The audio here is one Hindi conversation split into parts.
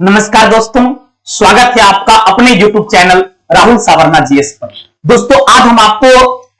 नमस्कार दोस्तों, स्वागत है आपका अपने YouTube चैनल राहुल सावरना जीएस पर। दोस्तों, आज हम आपको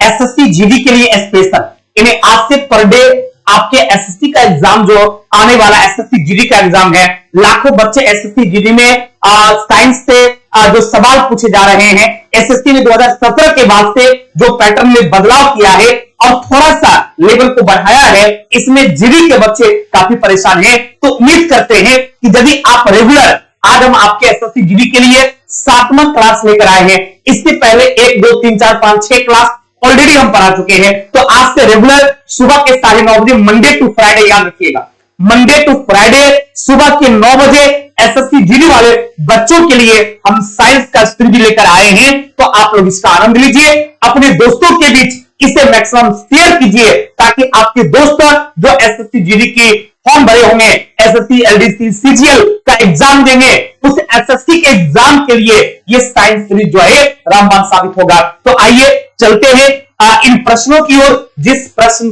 एसएससी जीडी के लिए स्पेशल इन्हें आज से पर डे आपके एसएससी का एग्जाम जो आने वाला एसएससी जीडी का एग्जाम है, लाखों बच्चे एसएससी जीडी में साइंस से जो सवाल पूछे जा रहे हैं। एसएससी ने 2017 के बाद से जो पैटर्न में बदलाव किया है और थोड़ा सा लेवल को बढ़ाया है, इसमें जीडी के बच्चे काफी परेशान हैं। तो उम्मीद करते हैं कि यदि आप रेगुलर, आज हम आपके एसएससी जीडी के लिए 7वां क्लास लेकर आए हैं। इससे पहले 1, 2, 3, 4, 5, 6 क्लास ऑलरेडी हम पढ़ा चुके हैं। तो आज से रेगुलर सुबह के 9:30 बजे, मंडे टू फ्राइडे, याद रखिएगा, मंडे टू फ्राइडे सुबह के 9 बजे एसएससी जीडी वाले बच्चों के लिए हम साइंस का स्टडी लेकर आए हैं। तो आप लोग इसका आनंद लीजिए, अपने दोस्तों के बीच इसे मैक्सिमम शेयर कीजिए, ताकि आपके दोस्त जो एसएससी जीडी की फॉर्म भरे होंगे, एसएससी, एलडीसी, सीजीएल का एग्जाम देंगे, उस एसएससी के एग्जाम के लिए ये साइंस सीरीज जो है रामबाण साबित होगा। तो आइए चलते हैं इन प्रश्नों की ओर, जिस प्रश्न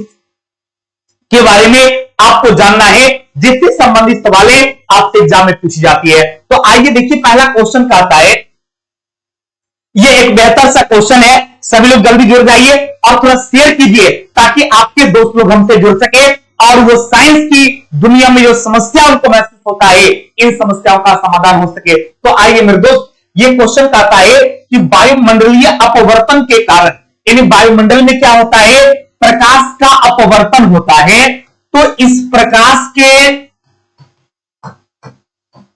के बारे में आपको जानना है, जिससे संबंधित सवालें आपसे एग्जाम में पूछी जाती है। तो आइए देखिए, पहला क्वेश्चन क्या आता है। ये एक बेहतर सा क्वेश्चन है, सभी लोग जल्दी जुड़ जाइए और थोड़ा शेयर कीजिए, ताकि आपके दोस्त लोग हमसे जुड़ सके और वो साइंस की दुनिया में जो समस्या उनको महसूस होता है, इन समस्याओं का समाधान हो सके। तो आइए मेरे दोस्त, ये क्वेश्चन कहता है कि वायुमंडलीय अपवर्तन के कारण, यानी वायुमंडल में क्या होता है, प्रकाश का अपवर्तन होता है। तो इस प्रकाश के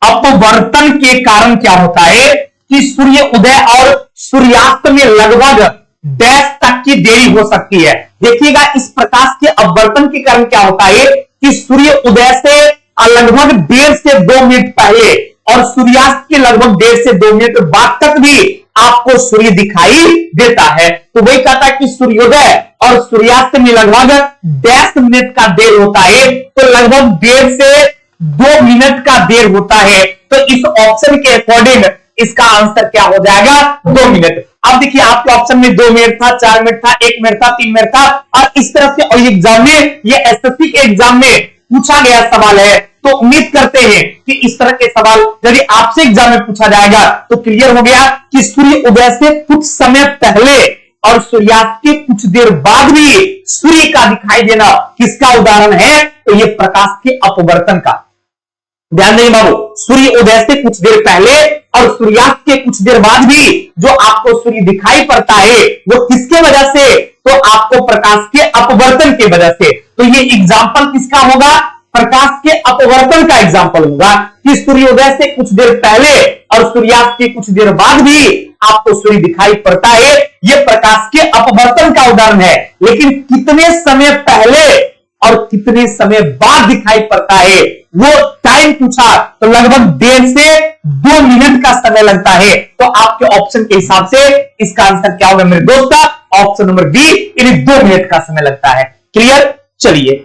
अपवर्तन के कारण क्या होता है कि सूर्य उदय और सूर्यास्त में लगभग डैश तक की देरी हो सकती है। देखिएगा, इस प्रकाश के अपवर्तन के कारण क्या होता है कि सूर्य उदय से लगभग 1.5 से 2 मिनट पहले और सूर्यास्त के लगभग 1.5 से 2 मिनट बाद तक भी आपको सूर्य दिखाई देता है। तो वही कहता है कि सूर्योदय और सूर्यास्त में लगभग 10 मिनट का देर होता है, तो लगभग 1.5 से 2 मिनट का देर होता है। तो इस ऑप्शन के अकॉर्डिंग इसका आंसर क्या हो जाएगा, 2 मिनट। अब देखिए, आपके ऑप्शन में 2 मिनट था, 4 मिनट था, 1 मिनट था, 3 मिनट था, और इस तरह से और एग्जाम में, ये एसएससी के एग्जाम में पूछा गया सवाल है। तो उम्मीद करते हैं कि इस तरह के सवाल यदि आपसे एग्जाम में पूछा जाएगा तो क्लियर हो गया कि सूर्य उदय से कुछ समय पहले और सूर्यास्त के कुछ देर बाद भी सूर्य का दिखाई देना किसका उदाहरण है, तो ये प्रकाश के अपवर्तन का। ध्यान दें बाबू, सूर्य उदय से कुछ देर पहले और सूर्यास्त के कुछ देर बाद भी जो आपको सूर्य दिखाई पड़ता है, वो किसके वजह से, तो आपको प्रकाश के अपवर्तन के वजह से। तो ये एग्जाम्पल किसका होगा, प्रकाश के अपवर्तन का एग्जाम्पल होगा कि सूर्योदय से कुछ देर पहले और सूर्यास्त के कुछ देर बाद भी आपको सूर्य दिखाई पड़ता है। ये प्रकाश के अपवर्तन का उदाहरण है। लेकिन कितने समय पहले और कितने समय बाद दिखाई पड़ता है, वो टाइम पूछा, तो लगभग 1.5 से 2 मिनट का समय लगता है। तो आपके ऑप्शन के हिसाब से इसका आंसर क्या होगा मेरे दोस्त, ऑप्शन नंबर डी, यानी 2 मिनट का समय लगता है। क्लियर। चलिए,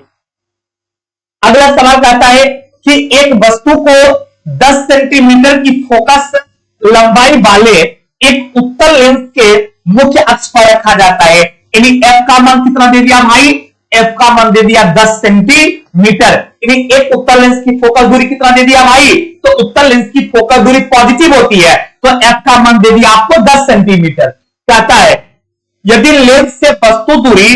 अगला सवाल कहता है कि एक वस्तु को 10 सेंटीमीटर की फोकस लंबाई वाले एक उत्तल लेंस के मुख्य अक्ष पर रखा जाता है। यानी एफ का मान कितना दे दिया भाई, एफ का मान दे दिया 10 सेंटीमीटर। यानी एक उत्तल लेंस की फोकस दूरी कितना दे दिया भाई, तो उत्तल लेंस की फोकस दूरी पॉजिटिव होती है, तो एफ का मान दे दिया आपको 10 सेंटीमीटर। कहता है यदि लेंस से वस्तु दूरी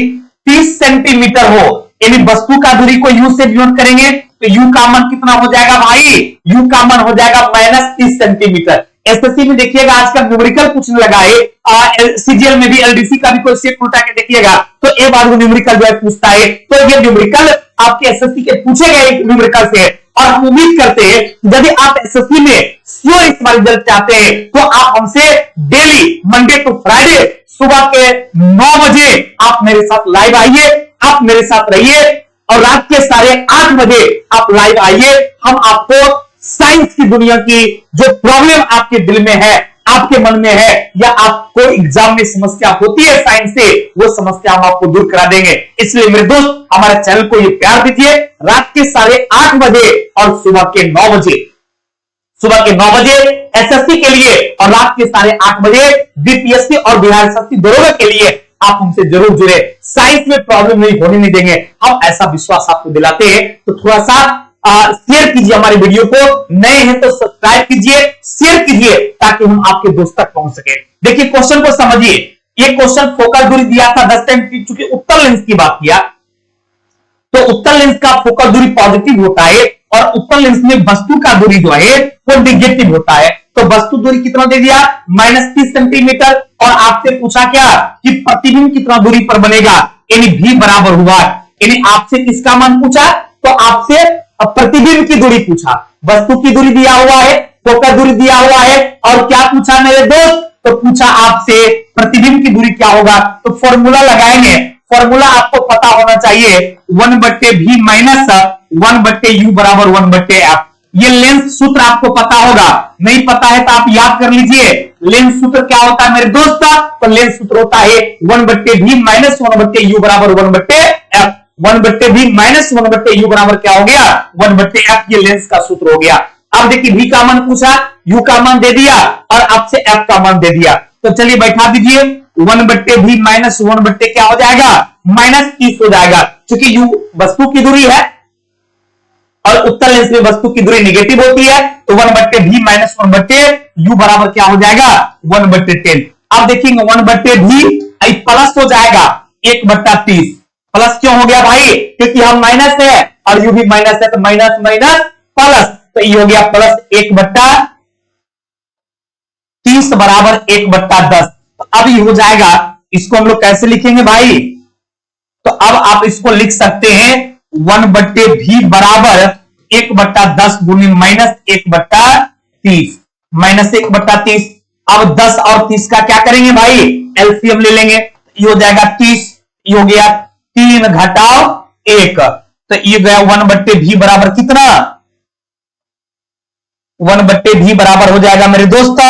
30 सेंटीमीटर हो, यानी वस्तु का दूरी को यू से डिनोट करेंगे, तो यू का मान कितना हो जाएगा भाई, यू का मान हो जाएगा -30 सेंटीमीटर। एसएससी में देखिएगा आजकल न्यूमेरिकल पूछने लगा है, सीजीएल में भी, एलडीसी का भी कोई सेट उल्टा के देखिएगा तो एक बार वो न्यूमेरिकल जो है पूछता है। तो ये न्यूमेरिकल आपके एसएससी के पूछे गए न्यूमेरिकल से, और हम उम्मीद करते हैं यदि आप एसएससी में श्योर इस बार रिजल्ट चाहते हैं, तो आप हमसे डेली मंडे टू फ्राइडे सुबह के 9 बजे आप मेरे साथ लाइव आइए, आप मेरे साथ रहिए, और रात के 8:30 बजे आप लाइव आइए। हम आपको साइंस की दुनिया की जो प्रॉब्लम आपके दिल में है, आपके मन में है, या आपको एग्जाम में समस्या होती है साइंस से, वो समस्या हम आपको दूर करा देंगे। इसलिए मेरे दोस्त, हमारे चैनल को ये प्यार दीजिए। रात के 8:30 बजे और सुबह के 9 बजे, सुबह के 9 बजे एसएससी के लिए और रात के 8:30 बजे बीपीएससी और बिहार एसएससी दरोगा के लिए आप हमसे जरूर जुड़े। साइंस में प्रॉब्लम नहीं होने नहीं देंगे, हम ऐसा विश्वास आपको दिलाते हैं। तो थोड़ा सा शेयर कीजिए हमारे वीडियो को, नए हैं तो सब्सक्राइब कीजिए, शेयर कीजिए ताकि हम आपके दोस्त तक पहुंच सके। देखिए क्वेश्चन को समझिए, ये क्वेश्चन फोकल दूरी दिया था 10 सेंटीमीटर, चूंकि उत्तल लेंस की बात किया तो उत्तल लेंस का फोकल दूरी पॉजिटिव होता है और उत्तल लेंस में वस्तु का दूरी जो है वो निगेटिव होता है। तो वस्तु दूरी कितना दे दिया, -30 सेंटीमीटर, और आपसे पूछा क्या कि प्रतिबिंब कितना दूरी पर बनेगा, यानी v बराबर हुआ, यानी आपसे किसका मान पूछा, तो आपसे प्रतिबिंब की दूरी पूछा। वस्तु की दूरी दिया हुआ है, फोकल दूरी दिया हुआ है, और क्या पूछा मेरे दोस्त, तो पूछा आपसे प्रतिबिंब की दूरी क्या होगा। तो फॉर्मूला लगाएंगे, फॉर्मूला आपको पता होना चाहिए 1/v माइनस 1/u बराबर 1/f। ये लेंस सूत्र आपको पता होगा, नहीं पता है तो आप याद कर लीजिए। लेंस सूत्र क्या होता है मेरे दोस्त, तो लेंस सूत्र होता है 1/v माइनस 1/u बराबर 1/f। 1/v माइनस 1/u बराबर क्या हो गया, 1/f। ये लेंस का सूत्र हो गया। अब देखिए v का मान पूछा, u का मान दे दिया और आपसे f का मान दे दिया, तो चलिए बैठा दीजिए। 1/v माइनस 1/ क्या हो जाएगा, -30 हो जाएगा, क्योंकि u वस्तु की दूरी है और उत्तल लेंस में वस्तु की दूरी निगेटिव होती है, तो 1/v माइनस 1/u बराबर क्या हो जाएगा, 1/10। अब देखेंगे 1/v प्लस हो जाएगा 1/30। प्लस क्यों हो गया भाई, क्योंकि हम माइनस है और u भी माइनस है, तो माइनस माइनस प्लस, तो ये हो गया प्लस 1/30 बराबर 1/10। तो अब ये हो जाएगा, इसको हम लोग कैसे लिखेंगे भाई, तो अब आप इसको लिख सकते हैं 1/v बराबर 1/10 गुनी -1/30, -1/30। अब 10 और 30 का क्या करेंगे भाई, एलसीएम ले लेंगे, ये हो जाएगा 30, ये हो गया 3 घटाओ 1, तो ये गया 1/v बराबर कितना, 1/v बराबर हो जाएगा मेरे दोस्त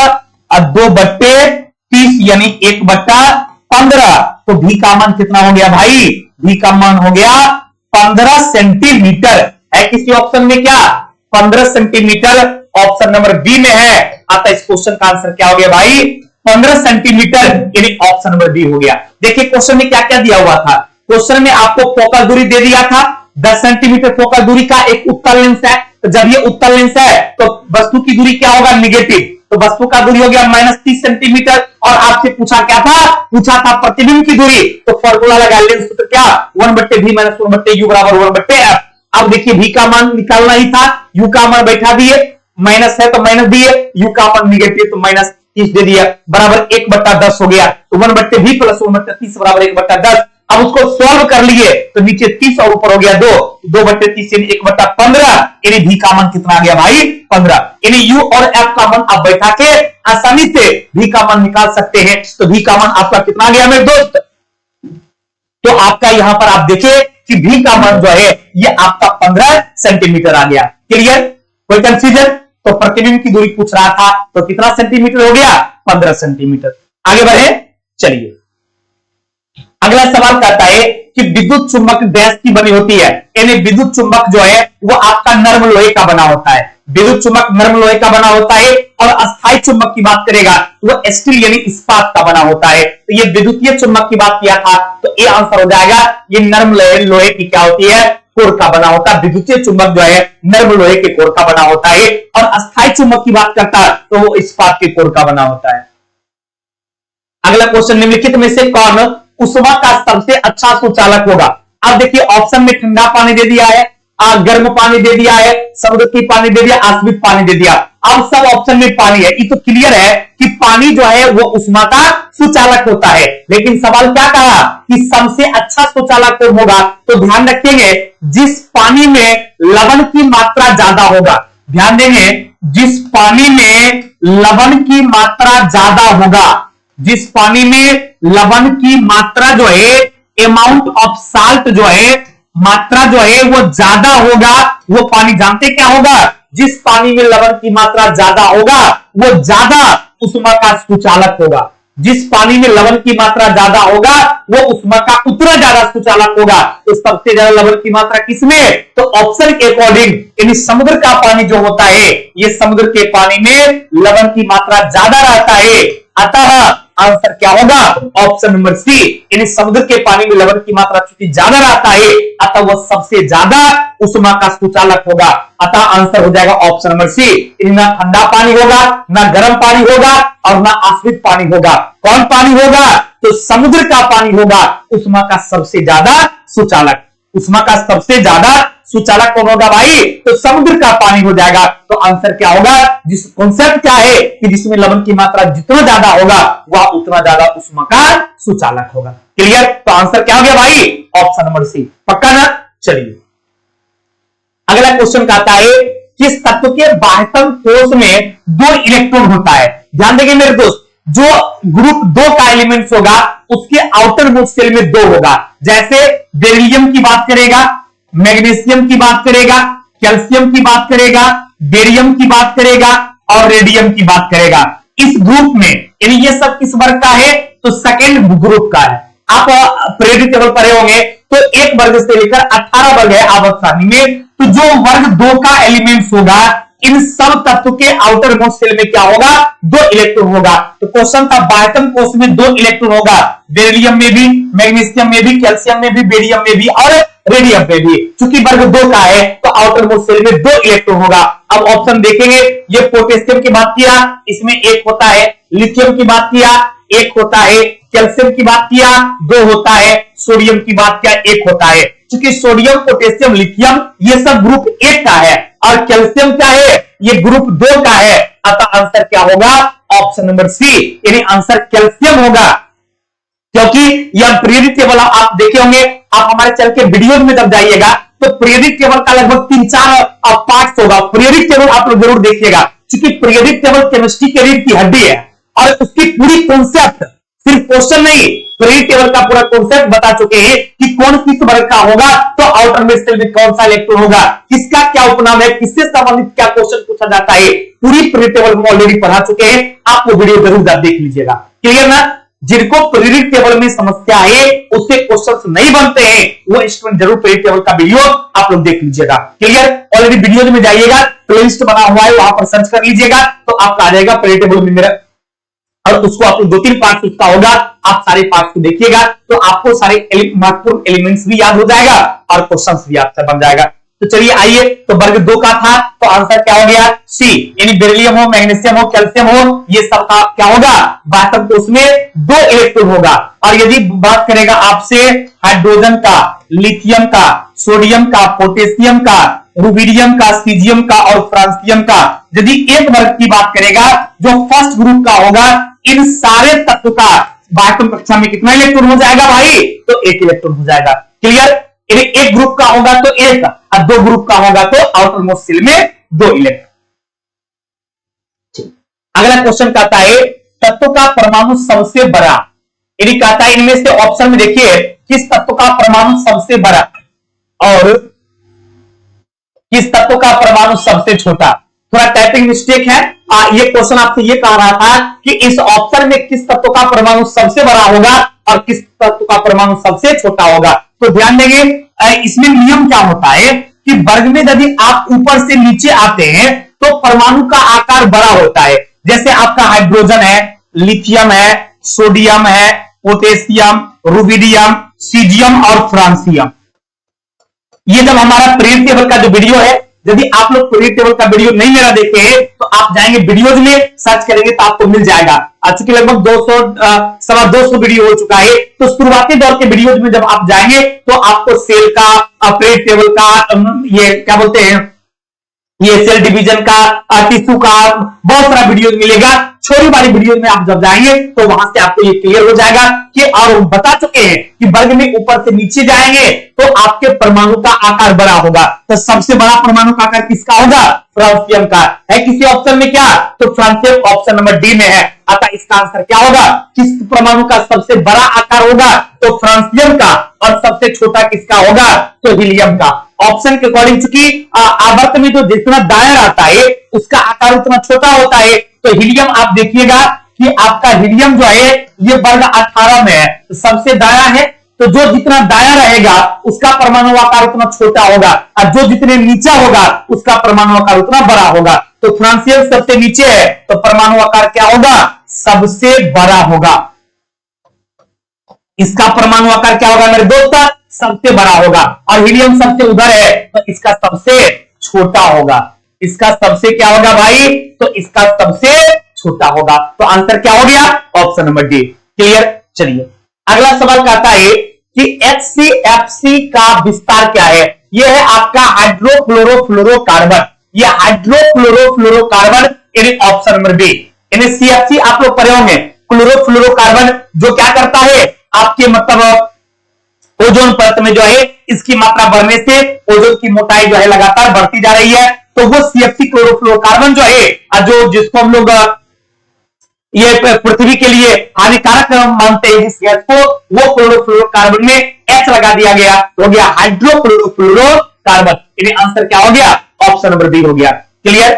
2/30 यानी 1/15। तो v का मान कितना हो गया भाई, v का मान हो गया 15 सेंटीमीटर। है किसी ऑप्शन में क्या 15 सेंटीमीटर, ऑप्शन नंबर बी में है। अतः इस क्वेश्चन का आंसर क्या हो गया भाई, 15 सेंटीमीटर, यानी ऑप्शन नंबर बी हो गया। देखिए क्वेश्चन में क्या क्या दिया हुआ था, क्वेश्चन में आपको फोकल दूरी दे दिया था 10 सेंटीमीटर फोकल दूरी का एक उत्तल लेंस है। तो जब ये उत्तल लेंस है तो वस्तु की दूरी क्या होगा, निगेटिव, तो वस्तु का दूरी हो गया -30 सेंटीमीटर। और आपसे पूछा क्या था, पूछा था प्रतिबिंब की दूरी, तो फॉर्मूला लगा लेंस सूत्र क्या 1/v माइनस 1/u बराबर 1/f। अब देखिए v का मान निकालना ही था, u का मान बैठा दिए, माइनस है तो माइनस दिए, u का मान निगेटिव तो -30 दे दिया, बराबर 1/10 हो गया। तो 1/v प्लस 1/30 बराबर 1/10। अब उसको सॉल्व कर लिए तो नीचे 30 और ऊपर हो गया 2, 2/30 यानी 1/15, यानी v का मान कितना आ गया भाई 15। यानी u और f का मान आप बैठा के आसानी से v का मान निकाल सकते हैं। तो v का मान आपका कितना आ गया मेरे दोस्त, तो आपका यहां पर आप देखिए कि v का मान जो है ये आपका 15 सेंटीमीटर आ गया। क्लियर, कोई कंफ्यूजन, तो प्रतिबिंब की दूरी पूछ रहा था, तो कितना सेंटीमीटर हो गया 15 सेंटीमीटर। आगे बढ़े, चलिए अगला सवाल कहता है कि विद्युत चुंबक डैश की बनी होती है, यानी विद्युत चुंबक जो है वो आपका नर्म लोहे का बना होता है। विद्युत चुंबक नर्म लोहे का बना होता है, और अस्थायी चुंबक की बात करेगा तो वो स्टील यानी इस्पात का बना होता है। तो ये विद्युतीय चुंबक की बात किया था, तो ये आंसर हो जाएगा, ये नर्म लोहे की क्या होती है, कोर का बना होता है। विद्युतीय चुंबक जो है नर्म लोहे के कोर का बना होता है, और अस्थायी चुंबक की बात करता है तो वो इस्पात के कोर का बना होता है। अगला क्वेश्चन, निम्नलिखित में से कौन उष्मा का सबसे अच्छा सुचालक होगा। अब देखिए ऑप्शन में ठंडा पानी दे दिया है, गर्म पानी दे दिया है, समुद्र की पानी दे दिया, आसमिक पानी दे दिया। अब सब ऑप्शन में पानी है, ये तो क्लियर है कि पानी जो है वो उष्मा का सुचालक होता है। लेकिन सवाल क्या कहा कि सबसे अच्छा सुचालक कौन होगा, तो ध्यान रखेंगे जिस पानी में लवण की मात्रा ज्यादा होगा, ध्यान देंगे जिस पानी में लवण की मात्रा ज्यादा होगा, जिस पानी में लवण की मात्रा जो है, अमाउंट ऑफ साल्ट जो है, मात्रा जो है वो ज्यादा होगा, वो पानी जानते क्या होगा, जिस पानी में लवण की मात्रा ज्यादा होगा वो ज्यादा उष्मा का सुचालक होगा। जिस पानी में लवण की मात्रा ज्यादा होगा वो उष्मा का उतना ज्यादा सुचालक होगा। तो सबसे ज्यादा लवण की मात्रा किसमें, तो ऑप्शन के अकॉर्डिंग यानी समुद्र का पानी जो होता है, ये समुद्र के पानी में लवण की मात्रा ज्यादा रहता है। अतः आंसर क्या होगा? ऑप्शन नंबर सी, यानी समुद्र के पानी में लवण की मात्रा चूंकि ज्यादा रहता है, अतः वह सबसे ज्यादा उष्मा का सुचालक होगा। अतः आंसर हो जाएगा ऑप्शन नंबर सी, यानी ना ठंडा पानी होगा, ना गर्म पानी होगा और ना आश्रित पानी होगा। कौन पानी होगा? तो समुद्र का पानी होगा उष्मा का सबसे ज्यादा सुचालक। उष्मा का सबसे ज्यादा सुचालक कौन होगा भाई? तो समुद्र का पानी हो जाएगा। तो आंसर क्या होगा? जिस कॉन्सेप्ट क्या है कि जिसमें लवण की मात्रा जितना ज्यादा होगा वह उतना ज्यादा उष्मा का सुचालक होगा। क्लियर? तो आंसर क्या हो गया भाई? Option number C. पक्का ना? चलिए अगला क्वेश्चन कहता है किस तत्व के बाह्यतम कोश में 2 इलेक्ट्रॉन होता है? ध्यान देंगे मेरे दोस्त, जो ग्रुप 2 का एलिमेंट्स होगा उसके आउटर मोस्ट शेल में 2 होगा। जैसे बेरिलियम की बात करेगा, मैग्नीशियम की बात करेगा, कैल्शियम की बात करेगा, बेरियम की बात करेगा और रेडियम की बात करेगा। इस ग्रुप में यानी ये सब किस वर्ग का है? तो सेकेंड ग्रुप का है। आप पीरियोडिक टेबल पढ़े होंगे तो एक वर्ग से लेकर 18 वर्ग है आवर्त सारणी में। तो जो वर्ग 2 का एलिमेंट्स होगा इन सब तत्व के आउटर मोस्ट शेल में क्या होगा? 2 इलेक्ट्रॉन होगा। तो क्वेश्चन था बाह्यतम कोश में 2 इलेक्ट्रॉन होगा, बेरिलियम में भी, मैग्नीशियम में भी, कैल्शियम में भी, बेरियम में भी और रेडियम में भी। चूंकि वर्ग 2 का है तो आउटर मोस्ट शेल में 2 इलेक्ट्रॉन होगा। अब ऑप्शन देखेंगे, ये पोटेशियम की बात किया, इसमें 1 होता है, लिथियम की बात किया 1 होता है, कैल्शियम की बात किया 2 होता है, सोडियम की बात किया 1 होता है। क्योंकि सोडियम, पोटेशियम, लिथियम ये सब ग्रुप 1 का है और कैल्शियम क्या है? ये ग्रुप 2 का है। अतः आंसर क्या होगा? ऑप्शन नंबर सी, यानी आंसर कैल्शियम होगा। क्योंकि यह पीरियोडिक टेबल आप देखे होंगे, आप हमारे चैनल के वीडियो में जब जाइएगा तो पीरियोडिक टेबल का लगभग 3-4 पार्ट्स होगा। पीरियोडिक टेबल आप लोग जरूर देखिएगा, क्योंकि पीरियोडिक टेबल केमिस्ट्री के रीढ़ की हड्डी है और उसकी पूरी कॉन्सेप्ट, सिर्फ क्वेश्चन नहीं, पीरियोडिक टेबल का पूरा कॉन्सेप्ट बता चुके हैं कि कौन किस वर्ग का होगा, तो आउटर मोस्ट शेल में कौन सा इलेक्ट्रॉन होगा, किसका क्या उपनाम है, किससे संबंधित क्या क्वेश्चन पूछा जाता है, पूरी पीरियोडिक टेबल में ऑलरेडी पढ़ा चुके हैं। आप वो वीडियो जरूर देख लीजिएगा। क्लियर ना? जिनको पीरियोडिक टेबल में समस्या है, उससे क्वेश्चंस नहीं बनते हैं, वो स्टूडेंट जरूर पीरियोडिक टेबल का वीडियो आप लोग देख लीजिएगा। क्लियर? ऑलरेडी वीडियो में जाइएगा, प्लेलिस्ट बना हुआ है, वहां पर सर्च कर लीजिएगा तो आपका आ जाएगा पीरियोडिक टेबल में मेरा, और उसको आपको 2-3 पार्ट सीखता होगा। आप सारे पार्ट को देखिएगा तो आपको सारे महत्वपूर्ण एलिमेंट्स भी याद हो जाएगा और क्वेश्चंस भी आपसे बन जाएगा। तो चलिए आइए, तो वर्ग 2 का था तो आंसर क्या हो गया? सी, यानी बेरिलियम हो, मैग्नीशियम हो, कैल्शियम हो, ये सब का क्या होगा? बाह्यतम कोश में 2 इलेक्ट्रॉन होगा। और यदि बात करेगा आपसे हाइड्रोजन का, लिथियम का, सोडियम का, पोटेशियम का, रुबिडियम का, सीजियम का और फ्रांसियम का, यदि एक वर्ग की बात करेगा जो फर्स्ट ग्रुप का होगा, इन सारे तत्व का बाह्यतम कक्षा में कितना इलेक्ट्रॉन हो जाएगा भाई? तो 1 इलेक्ट्रॉन हो जाएगा। क्लियर? एक ग्रुप का होगा तो 1 और 2 ग्रुप का होगा तो आउटर मोस्ट शेल में 2 इलेक्ट्रॉन। अगला क्वेश्चन कहता है तत्व का परमाणु सबसे बड़ा, यदि कहता है इनमें से ऑप्शन में देखिए किस तत्व का परमाणु सबसे बड़ा और किस तत्व का परमाणु सबसे छोटा। थोड़ा टाइपिंग मिस्टेक है। ये क्वेश्चन आपसे ये कह रहा था कि इस ऑप्शन में किस तत्व का परमाणु सबसे बड़ा होगा और किस तत्व का परमाणु सबसे छोटा होगा। तो ध्यान देंगे, इसमें नियम क्या होता है कि वर्ग में यदि आप ऊपर से नीचे आते हैं तो परमाणु का आकार बड़ा होता है। जैसे आपका हाइड्रोजन है, लिथियम है, सोडियम है, पोटेशियम, रुबिडियम, सीजियम और फ्रांसियम। ये जब हमारा पीरियोडिक टेबल का जो वीडियो है, यदि आप लोग पीरियोडिक टेबल का वीडियो नहीं मेरा देखे हैं तो आप जाएंगे वीडियोज में सर्च करेंगे तो आपको मिल जाएगा। चूंकि लगभग 200 वीडियो हो चुका है, तो शुरुआती दौर के वीडियोज में जब आप जाएंगे तो आपको सेल का, पीरियोडिक टेबल का, ये क्या बोलते हैं, ये सेल डिवीजन का, टिश्यू का बहुत सारा वीडियो मिलेगा। छोटी वाली वीडियो में आप जब जाएंगे तो वहां से आपको ये क्लियर हो जाएगा कि, और बता चुके हैं कि वर्ग में ऊपर से नीचे जाएंगे तो आपके परमाणु का आकार बड़ा होगा। तो सबसे बड़ा परमाणु का आकार किसका होगा? फ्रांसियम का है। किसी ऑप्शन में क्या? तो फ्रांसियम ऑप्शन नंबर डी में है। अतः इसका आंसर क्या होगा? किस परमाणु का सबसे बड़ा आकार होगा? तो फ्रांसियम का। और सबसे छोटा किसका होगा? तो हीलियम का। ऑप्शन के अकॉर्डिंग, चूंकि आवर्त में जो जितना दायर आता है उसका आकार उतना छोटा होता है, तो हीलियम आप देखिएगा कि आपका हीलियम जो है ये वर्ग 18 में है, तो सबसे दाया है। तो जो जितना दाया रहेगा उसका परमाणु आकार उतना छोटा होगा और जो जितने नीचा होगा उसका परमाणु आकार उतना बड़ा होगा। तो फ्रांसियम सबसे नीचे है तो परमाणु आकार क्या होगा? सबसे बड़ा होगा। इसका परमाणु आकार क्या होगा मेरे दोस्त? सबसे बड़ा होगा। और हीलियम सबसे उधर है तो इसका सबसे छोटा होगा। इसका सबसे क्या होगा भाई? तो इसका सबसे छोटा होगा। तो आंसर क्या हो गया? Option number D. क्लियर? चलिए अगला सवाल कहता है कि HCFC का विस्तार क्या है? यह है आपका हाइड्रोक्लोरोफ्लोरोकार्बन। यह हाइड्रोक्लोरोफ्लोरोकार्बन यानी ऑप्शन नंबर बी। यानी CFC आप लोग पढ़े होंगे, क्लोरोफ्लोरोकार्बन जो क्या करता है आपके मतलब ओजोन परत में जो है इसकी मात्रा बढ़ने से ओजोन की मोटाई जो है लगातार बढ़ती जा रही है। तो वो CFC क्लोरोफ्लोरोकार्बन जो है जो जिसको हम लोग ये पृथ्वी के लिए हानिकारक मानते हैं जिस गैस को, वो क्लोरोफ्लोरोकार्बन में H लगा दिया गया, हो गया हाइड्रोक्लोरोफ्लोरोकार्बन। यानी आंसर क्या हो गया? ऑप्शन नंबर बी हो गया। क्लियर?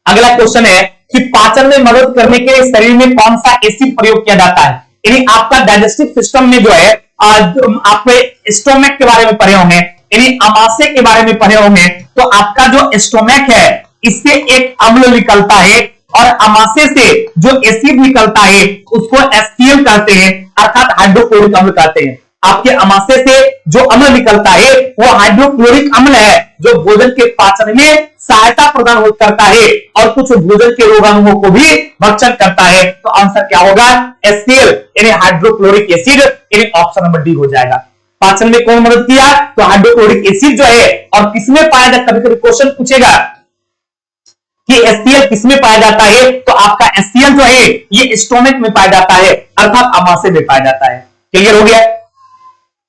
अगला क्वेश्चन है कि पाचन में मदद करने के लिए शरीर में कौन सा एसिड प्रयोग किया जाता है? यानी आपका डाइजेस्टिव सिस्टम में जो है आप स्टोमक के बारे में पढ़े होंगे, यानी अमाशय के बारे में पढ़े होंगे। तो आपका जो स्टोमक है इससे एक अम्ल निकलता है और अमाशय से जो एसिड निकलता है उसको HCl कहते हैं, अर्थात हाइड्रोक्लोरिक अम्ल कहते हैं। आपके अमाशय से जो अम्ल निकलता है वो हाइड्रोक्लोरिक अम्ल है जो भोजन के पाचन में सहायता प्रदान करता है और कुछ भोजन के रोगाणुओं को भी भक्षण करता है। तो आंसर क्या होगा? HCl यानी हाइड्रोक्लोरिक एसिड, यानी ऑप्शन नंबर डी हो जाएगा। पाचन में कौन मदद किया? तो हाइड्रोक्लोरिक एसिड जो है। और किसमें पाया जाता है? कभी कभी क्वेश्चन पूछेगा कि HCl किसमें पाया जाता है? तो आपका HCl जो है ये स्टोमक में पाया जाता है, अर्थात अमाशय में पाया जाता है। क्लियर हो गया?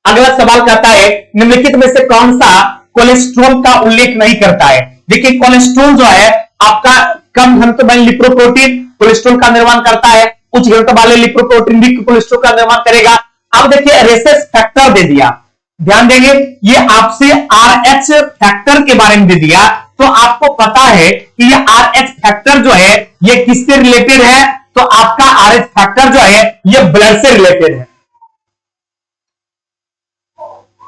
अगला सवाल कहता है निम्नलिखित में से कौन सा कोलेस्ट्रॉल का उल्लेख नहीं करता है? देखिए कोलेस्ट्रॉल जो है आपका कम घनत्व वाले लिपोप्रोटीन कोलेस्ट्रॉल का निर्माण करता है, उच्च घनत्व वाले लिपोप्रोटीन भी कोलेस्ट्रॉल का निर्माण करेगा। अब देखिए रेसेस फैक्टर दे दिया, ध्यान देंगे ये आपसे RH फैक्टर के बारे में दे दिया। तो आपको पता है कि ये RH फैक्टर जो है ये किससे रिलेटेड है? तो आपका RH फैक्टर जो है ये ब्लड से रिलेटेड है।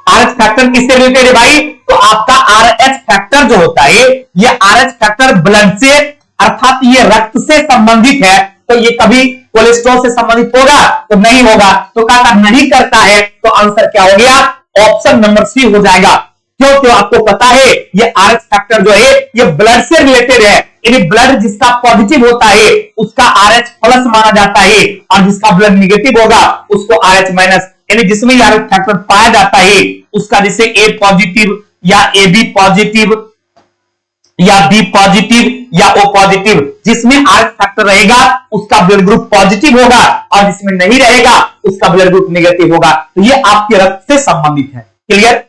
RH फैक्टर किससे रिलेटेड है भाई? तो आपका RH फैक्टर जो होता है ये RH फैक्टर ब्लड से अर्थात ये रक्त से संबंधित है। तो ये कभी कोलेस्ट्रॉल से संबंधित होगा? तो नहीं होगा। तो क्या नहीं करता है? तो आंसर क्या हो गया? ऑप्शन नंबर सी हो जाएगा। क्यों? क्यों आपको पता है ये RH फैक्टर जो है ये ब्लड से रिलेटेड है। यानी ब्लड जिसका पॉजिटिव होता है उसका RH प्लस माना जाता है और जिसका ब्लड निगेटिव होगा उसको RH माइनस। यानी जिसमें RH फैक्टर पाया जाता है उसका जैसे A पॉजिटिव या AB पॉजिटिव या B पॉजिटिव या O पॉजिटिव, जिसमें RH फैक्टर रहेगा उसका ब्लड ग्रुप पॉजिटिव होगा और जिसमें नहीं रहेगा उसका ब्लड ग्रुप नेगेटिव होगा। तो ये आपके रक्त से संबंधित है। क्लियर?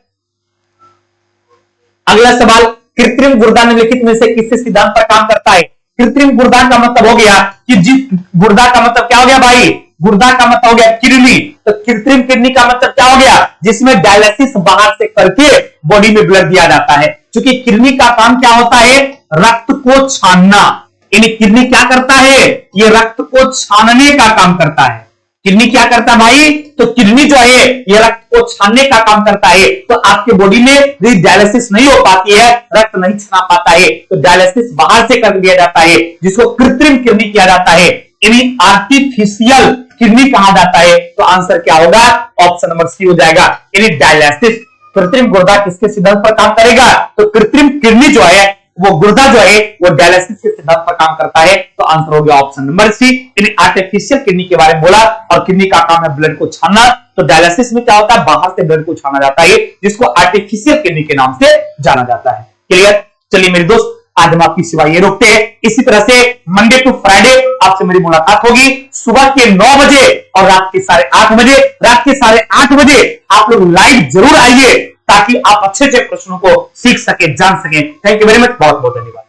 अगला सवाल कृत्रिम गुर्दा निम्नलिखित में से किस सिद्धांत पर काम करता है? कृत्रिम गुर्दा का मतलब हो गया कि जिस गुर्दा का मतलब क्या हो गया भाई? गुर्दा का मतलब हो गया किडनी। तो कृत्रिम किडनी का मतलब क्या हो गया? जिसमें डायलिसिस बाहर से करके बॉडी में ब्लड दिया जाता है। क्योंकि किडनी का काम क्या होता है? रक्त को छानना। यानी किडनी क्या करता है? ये रक्त को छानने का काम करता है। किडनी क्या करता है भाई? तो किडनी जो है ये रक्त को छानने का काम करता है। तो आपके बॉडी में डायलिसिस नहीं हो पाती है, रक्त नहीं छाना पाता है, तो डायलिसिस बाहर से कर दिया जाता है जिसको कृत्रिम किडनी किया जाता है, यानी आर्टिफिशियल किडनी कहा जाता है। तो आंसर क्या होगा? ऑप्शन नंबर सी हो जाएगा। यानी डायलिसिस कृत्रिम गुर्दा किसके सिद्धांत पर काम करेगा? तो कृत्रिम किडनी जो है वो गुर्दा जो है वो डायलिसिस के सिद्धांत पर काम करता है। तो आंसर हो गया ऑप्शन नंबर सी। यानी आर्टिफिशियल किडनी के बारे में बोला और किडनी का काम है ब्लड को छानना। तो डायलिसिस में क्या होता है? बाहर से ब्लड को छाना जाता है जिसको आर्टिफिशियल किडनी के नाम से जाना जाता है। क्लियर? चलिए मेरे दोस्त आज हम आपकी सेवा ये रोकते हैं। इसी तरह से मंडे टू फ्राइडे आपसे मेरी मुलाकात होगी सुबह के 9 बजे और रात के 8:30 बजे। रात के 8:30 बजे आप लोग लाइव जरूर आइए ताकि आप अच्छे अच्छे प्रश्नों को सीख सके, जान सके। थैंक यू वेरी मच, बहुत बहुत धन्यवाद।